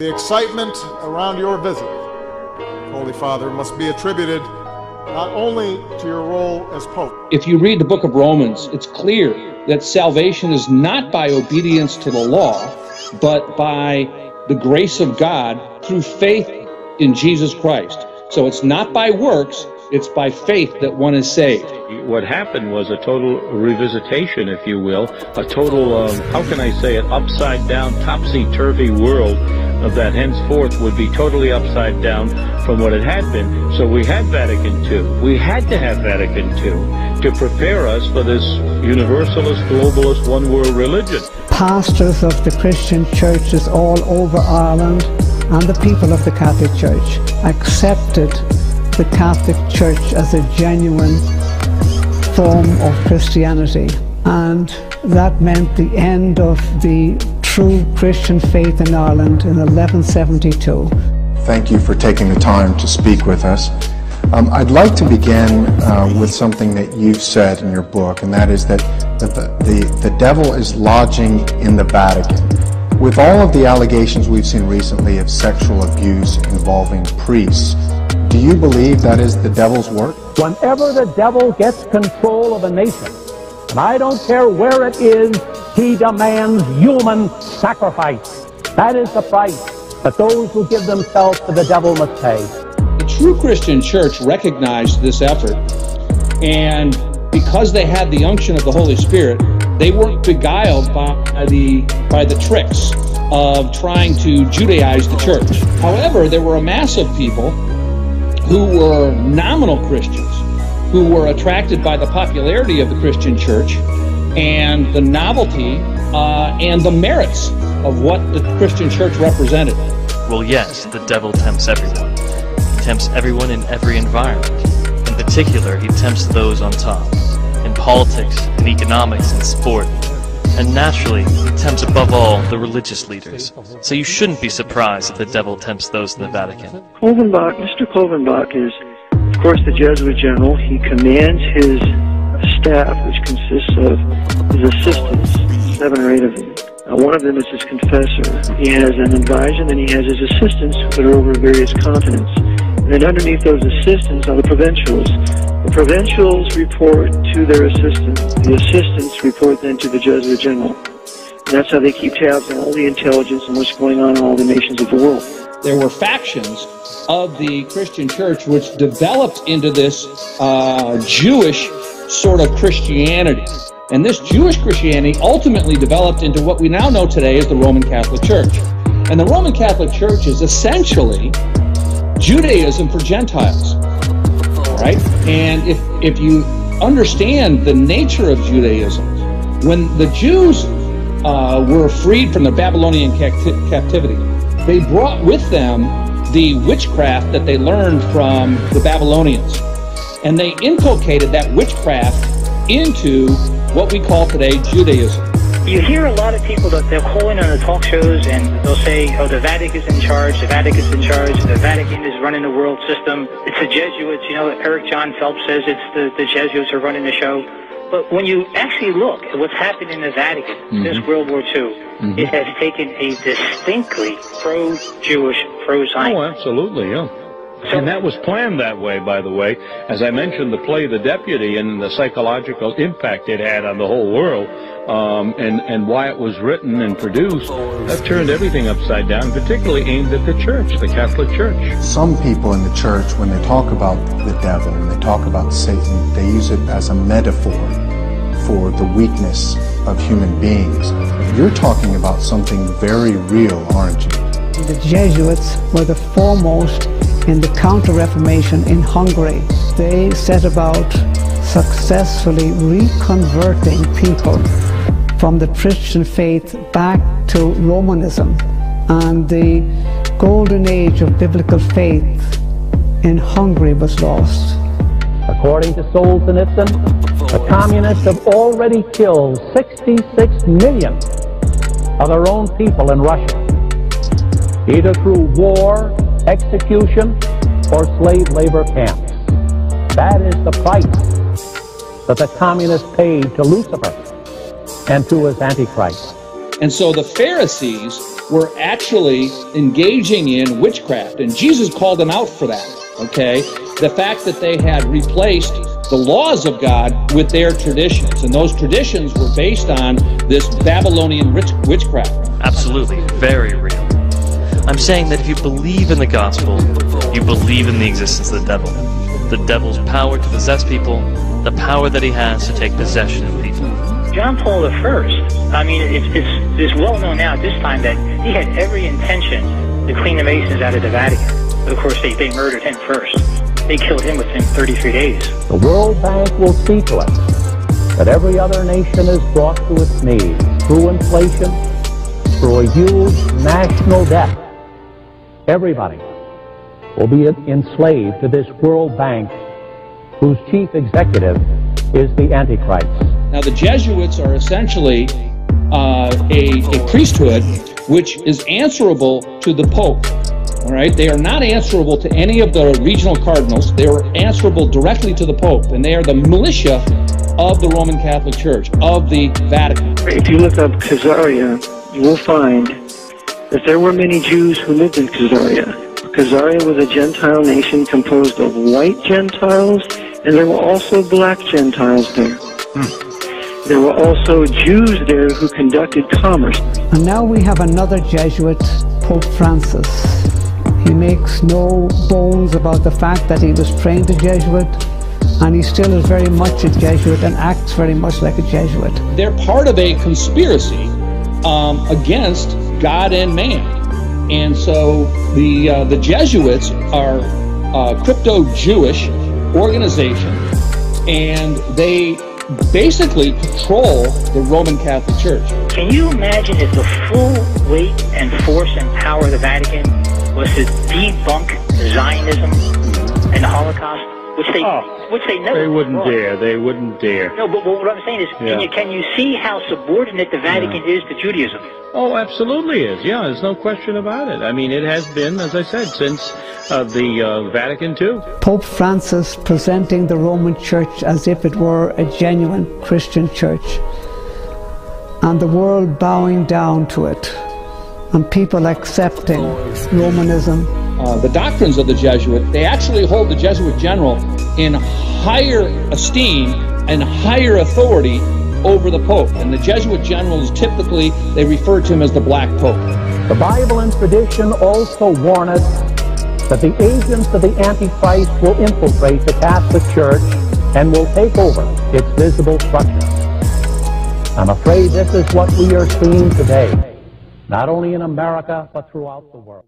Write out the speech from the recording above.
The excitement around your visit, Holy Father, must be attributed not only to your role as Pope. If you read the book of Romans, it's clear that salvation is not by obedience to the law, but by the grace of God through faith in Jesus Christ. So it's not by works, it's by faith that one is saved. What happened was a total revisitation, if you will, a total, how can I say it, upside down, topsy-turvy world that henceforth would be totally upside down from what it had been. So we had Vatican II. We had to have Vatican II to prepare us for this universalist, globalist, one-world religion. Pastors of the Christian churches all over Ireland and the people of the Catholic Church accepted the Catholic Church as a genuine form of Christianity, and that meant the end of the true Christian faith in Ireland in 1172. Thank you for taking the time to speak with us. I'd like to begin with something that you've said in your book, and that is that the devil is lodging in the Vatican. With all of the allegations we've seen recently of sexual abuse involving priests, do you believe that is the devil's work? Whenever the devil gets control of a nation, and I don't care where it is, he demands human sacrifice. That is the price that those who give themselves to the devil must pay. The true Christian church recognized this effort, and because they had the unction of the Holy Spirit, they weren't beguiled by the tricks of trying to Judaize the church. However, there were a mass of people who were nominal Christians, who were attracted by the popularity of the Christian church and the novelty and the merits of what the Christian church represented. Well, yes, the devil tempts everyone. He tempts everyone in every environment. In particular, he tempts those on top, in politics, in economics, in sport. And naturally, he tempts above all the religious leaders. So you shouldn't be surprised if the devil tempts those in the Vatican. Mr. Kolvenbach is, of course, the Jesuit general. He commands his staff, which consists of his assistants, 7 or 8 of them. One of them is his confessor. He has an advisor, and then he has his assistants that are over various continents. And then underneath those assistants are the provincials. The provincials report to their assistants. The assistants report then to the Jesuit general. And that's how they keep tabs on all the intelligence and what's going on in all the nations of the world. There were factions of the Christian church which developed into this Jewish sort of Christianity. And this Jewish Christianity ultimately developed into what we now know today as the Roman Catholic Church. And the Roman Catholic Church is essentially Judaism for Gentiles. Right? And if you understand the nature of Judaism, when the Jews were freed from the Babylonian captivity, they brought with them the witchcraft that they learned from the Babylonians. And they inculcated that witchcraft into what we call today Judaism. You hear a lot of people that they'll call in on the talk shows and they'll say, oh, the Vatican's in charge, the Vatican's in charge, the Vatican is running the world system. It's the Jesuits, you know, Eric John Phelps says it's the Jesuits are running the show. But when you actually look at what's happened in the Vatican since World War II, it has taken a distinctly pro-Jewish, pro-Zionist. Oh, absolutely, yeah. And that was planned that way, by the way. As I mentioned, the play The Deputy and the psychological impact it had on the whole world, and why it was written and produced, that turned everything upside down, particularly aimed at the church, the Catholic Church. Some people in the church, when they talk about the devil and they talk about Satan, they use it as a metaphor for the weakness of human beings. You're talking about something very real, aren't you? The Jesuits were the foremost in the Counter-Reformation in Hungary. They set about successfully reconverting people from the Christian faith back to Romanism, and the golden age of biblical faith in Hungary was lost. According to Solzhenitsyn, the communists have already killed 66 million of their own people in Russia, either through war, execution, or slave labor camps. That is the price that the communists paid to Lucifer and to his Antichrist. And so the Pharisees were actually engaging in witchcraft, and Jesus called them out for that, okay? The fact that they had replaced the laws of God with their traditions, and those traditions were based on this Babylonian witchcraft. Absolutely, very real. I'm saying that if you believe in the gospel, you believe in the existence of the devil's power to possess people, the power that he has to take possession of people. John Paul I, I mean, it's well known now at this time that he had every intention to clean the Masons out of the Vatican. But of course, they murdered him first. They killed him within 33 days. The World Bank will see to it that every other nation is brought to its knees through inflation, through a huge national debt. Everybody will be enslaved to this World Bank, whose chief executive is the Antichrist. Now, the Jesuits are essentially a priesthood which is answerable to the Pope. All right, they are not answerable to any of the regional cardinals. They are answerable directly to the Pope, and they are the militia of the Roman Catholic Church, of the Vatican. If you look up Khazaria, you will find that there were many Jews who lived in Khazaria. Khazaria was a Gentile nation composed of white Gentiles, and there were also black Gentiles there. There were also Jews there who conducted commerce. And now we have another Jesuit, Pope Francis. He makes no bones about the fact that he was trained a Jesuit, and he still is very much a Jesuit and acts very much like a Jesuit. They're part of a conspiracy against God and man. And so the Jesuits are a crypto-Jewish organization, and they basically control the Roman Catholic Church. Can you imagine if the full weight and force and power of the Vatican was to debunk Zionism and the Holocaust, which they never. They wouldn't dare. They wouldn't dare. No, but what I'm saying is, can you see how subordinate the Vatican is to Judaism? Oh, absolutely is. Yeah, there's no question about it. I mean, it has been, as I said, since the Vatican II. Pope Francis presenting the Roman Church as if it were a genuine Christian church, and the world bowing down to it, and people accepting Romanism. The doctrines of the Jesuit, they actually hold the Jesuit general in higher esteem and higher authority over the Pope. And the Jesuit generals, typically, they refer to him as the Black Pope. The Bible and tradition also warn us that the agents of the Antichrist will infiltrate the Catholic Church and will take over its visible structure. I'm afraid this is what we are seeing today, not only in America, but throughout the world.